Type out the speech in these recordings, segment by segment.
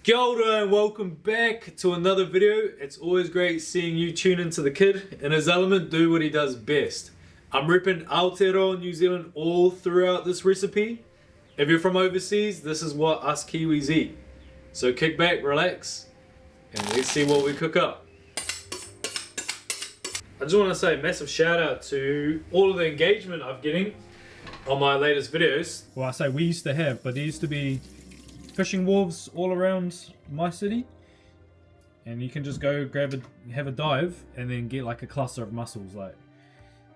Kia ora and welcome back to another video. It's always great seeing you tune into the kid in his element, do what he does best. I'm repping Aotearoa, New Zealand all throughout this recipe. If you're from overseas, this is what us Kiwis eat. So kick back, relax, and let's see what we cook up. I just want to say a massive shout out to all of the engagement I'm getting on my latest videos. Well, I say we used to have, but there used to be fishing wharves all around my city, and you can just go have a dive and then get like a cluster of mussels. Like,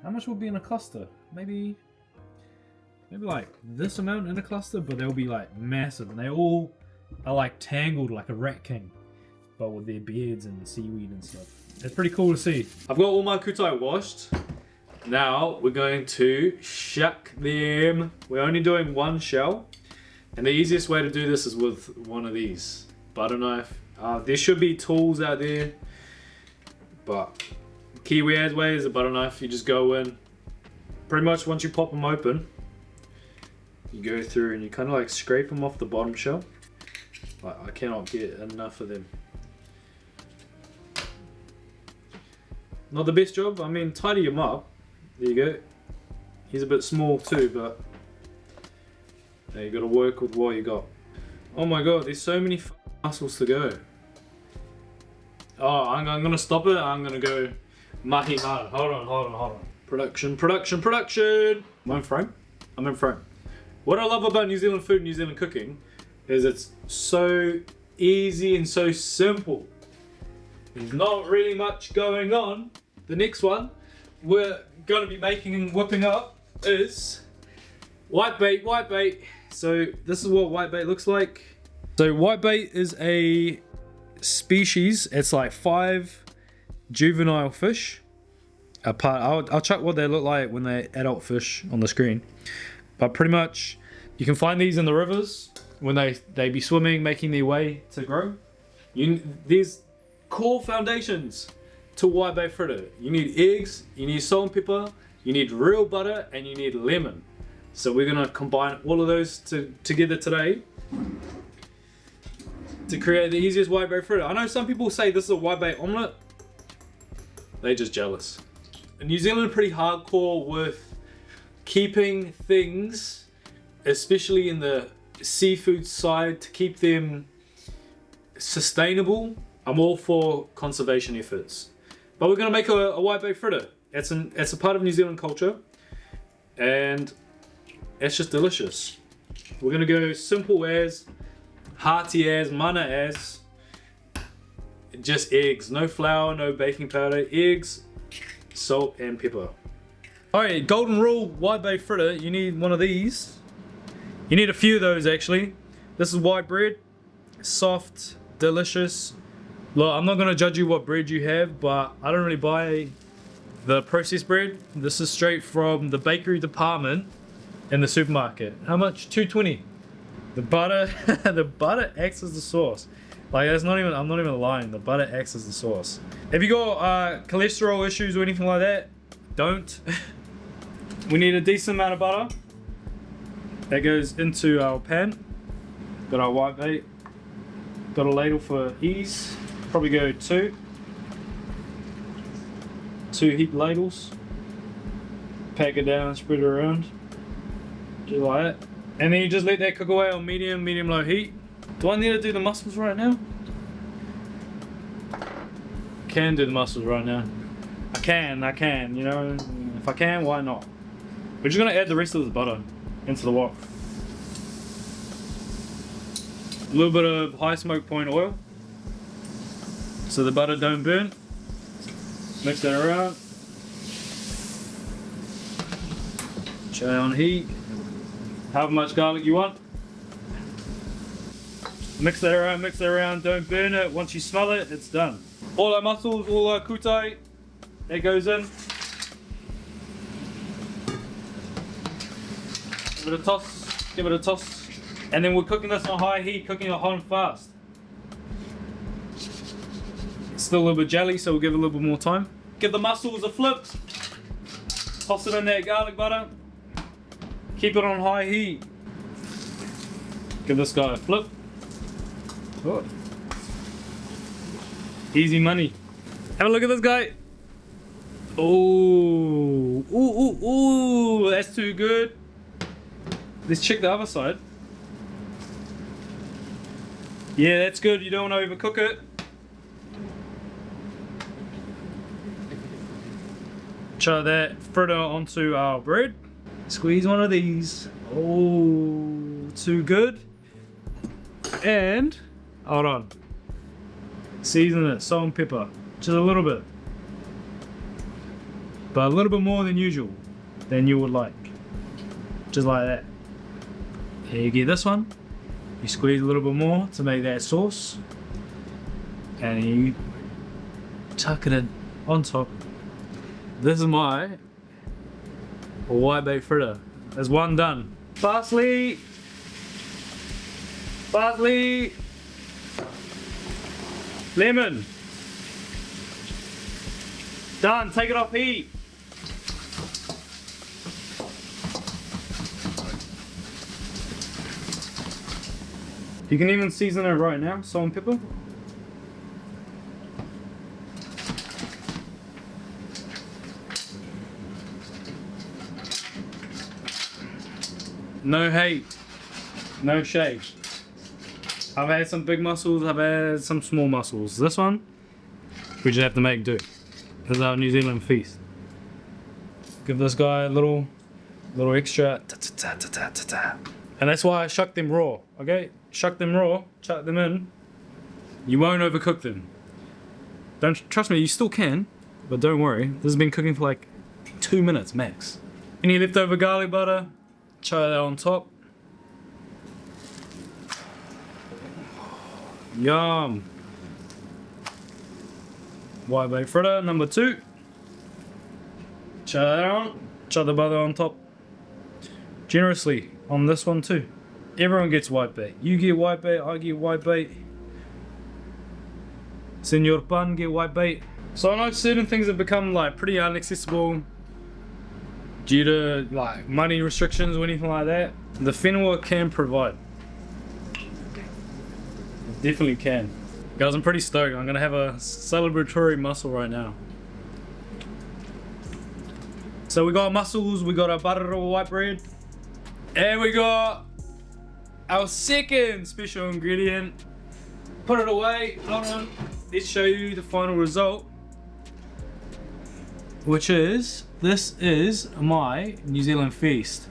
how much will be in a cluster? Maybe like this amount in a cluster, but they'll be like massive, and they all are like tangled like a rat king, but with their beards and seaweed and stuff. It's pretty cool to see. I've got all my kutai washed. Now we're going to shuck them. We're only doing one shell. And the easiest way to do this is with one of these. Butter knife. There should be tools out there, but Kiwi way is a butter knife. You just go in. Pretty much once you pop them open, you go through and you kind of like scrape them off the bottom shell. Like, I cannot get enough of them. Not the best job. I mean, tidy him up. There you go. He's a bit small too, but now you got to work with what you got. Oh my god, there's so many mussels to go. Oh, I'm gonna stop it. I'm gonna go mahi hard. Hold on. Production. I'm in frame. What I love about New Zealand food, New Zealand cooking, is it's so easy and so simple. There's not really much going on. The next one we're gonna be making and whipping up is whitebait. So this is what whitebait looks like. So whitebait is a species. It's like 5 juvenile fish. I'll check what they look like when they're adult fish on the screen. But pretty much you can find these in the rivers when they be swimming, making their way to grow. There's core foundations to whitebait fritter. You need eggs, you need salt and pepper, you need real butter, and you need lemon. So we're gonna combine all of those together today to create the easiest whitebait fritter. I know some people say this is a whitebait omelette. They're just jealous. In New Zealand are pretty hardcore with keeping things, especially in the seafood side, to keep them sustainable. I'm all for conservation efforts. But we're gonna make a whitebait fritter. It's a part of New Zealand culture, and it's just delicious. We're gonna go simple as, hearty as, mana as, just eggs. No flour, no baking powder, eggs, salt and pepper. Alright, golden rule whitebait fritter, you need one of these. You need a few of those actually. This is white bread, soft, delicious. Look, I'm not gonna judge you what bread you have, but I don't really buy the processed bread. This is straight from the bakery department in the supermarket. How much? $2.20. The butter, the butter acts as the sauce. Like, I'm not even lying. The butter acts as the sauce. If you got cholesterol issues or anything like that, don't. We need a decent amount of butter. That goes into our pan. Got our whitebait. Got a ladle for ease. Probably go two heat ladles. Pack it down, spread it around. Just like that. And then you just let that cook away on medium low heat. Do I need to do the mussels right now? Can do the mussels right now. I can, you know. If I can, why not? We're just gonna add the rest of the butter into the wok. A little bit of high smoke point oil, so the butter don't burn. Mix that around. Tray on heat. However much garlic you want. Mix that around, don't burn it. Once you smell it, it's done. All our mussels, all our kutai, that goes in. Give it a toss. And then we're cooking this on high heat, cooking it hot and fast. It's still a little bit jelly, so we'll give it a little bit more time. Give the mussels a flip. Toss it in that garlic butter. Keep it on high heat. Give this guy a flip. Good. Easy money. Have a look at this guy. Oh, ooh, that's too good. Let's check the other side. Yeah, that's good. You don't want to overcook it. Chuck that fritter onto our bread. Squeeze one of these. Oh, too good. And hold on. Season it, salt and pepper, just a little bit, but a little bit more than usual, than you would like. Just like that. Here you get this one. You squeeze a little bit more to make that sauce, and you tuck it in on top. This is my whitebait fritter. There's one done. Parsley. Parsley. Lemon. Done. Take it off heat. You can even season it right now. Salt and pepper. No hate. No shade. I've had some big mussels, I've had some small mussels. This one, we just have to make do. This is our New Zealand feast. Give this guy a little extra. And that's why I shuck them raw, okay? Shuck them raw, chuck them in. You won't overcook them. Don't trust me, you still can, but don't worry. This has been cooking for like 2 minutes max. Any leftover garlic butter, chuck that on top. Yum. Whitebait fritter number 2. Chuck that on. Chuck the butter on top. Generously on this one too. Everyone gets whitebait. You get whitebait, I get whitebait. Senor Pan get whitebait. So I know certain things have become like pretty inaccessible due to like money restrictions or anything like that. The Whenua can provide. Definitely can. Guys, I'm pretty stoked. I'm gonna have a celebratory mussel right now. So we got mussels, we got our butter white bread, and we got our second special ingredient. Put it away. Hold on. Let's show you the final result. Which is, this is my New Zealand feast.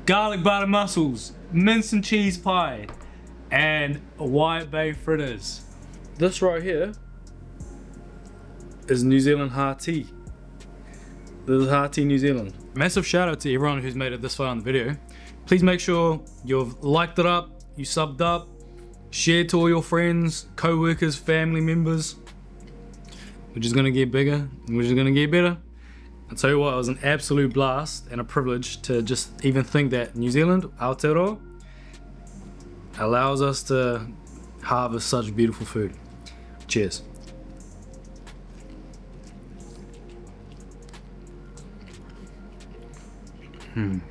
Garlic butter mussels, mince and cheese pie, and whitebait fritters. This right here is New Zealand Hāti. This is Hāti New Zealand. Massive shout out to everyone who's made it this far in the video. Please make sure you've liked it up, you subbed up, shared to all your friends, co-workers, family members. We're just gonna get bigger, and we're just gonna get better. I'll tell you what, it was an absolute blast and a privilege to just even think that New Zealand, Aotearoa, allows us to harvest such beautiful food. Cheers. Man,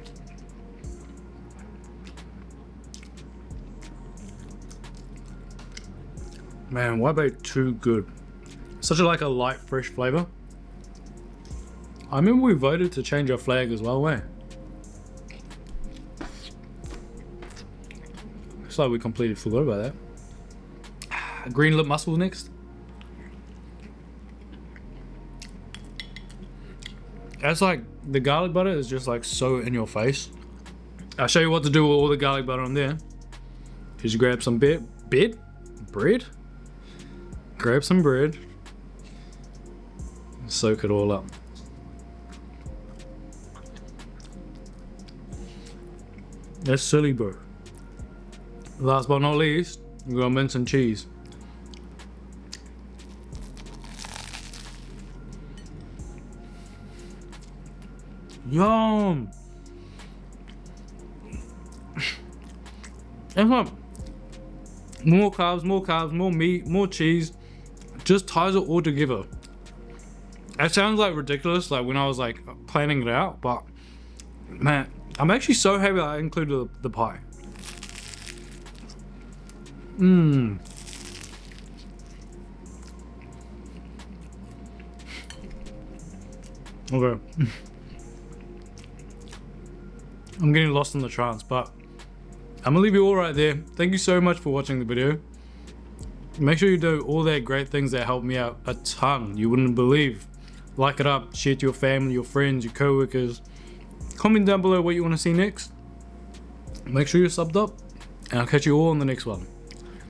whitebait too good. Such a like a light, fresh flavor. I remember we voted to change our flag as well, eh? Looks like we completely forgot about that. Green lip mussels next. That's like, the garlic butter is just like so in your face. I'll show you what to do with all the garlic butter on there. Just grab some bread. Grab some bread. Soak it all up. That's silly, bro. Last but not least, we got mince and cheese. Yum! That's like more carbs, more meat, more cheese. Just ties it all together. It sounds like ridiculous, like when I was like planning it out, but man, I'm actually so happy that I included the pie. Okay. I'm getting lost in the trance, but I'm gonna leave you all right there. Thank you so much for watching the video. Make sure you do all that great things that help me out a ton. You wouldn't believe. Like it up, share to your family, your friends, your co-workers. Comment down below what you want to see next. Make sure you're subbed up, and I'll catch you all in the next one.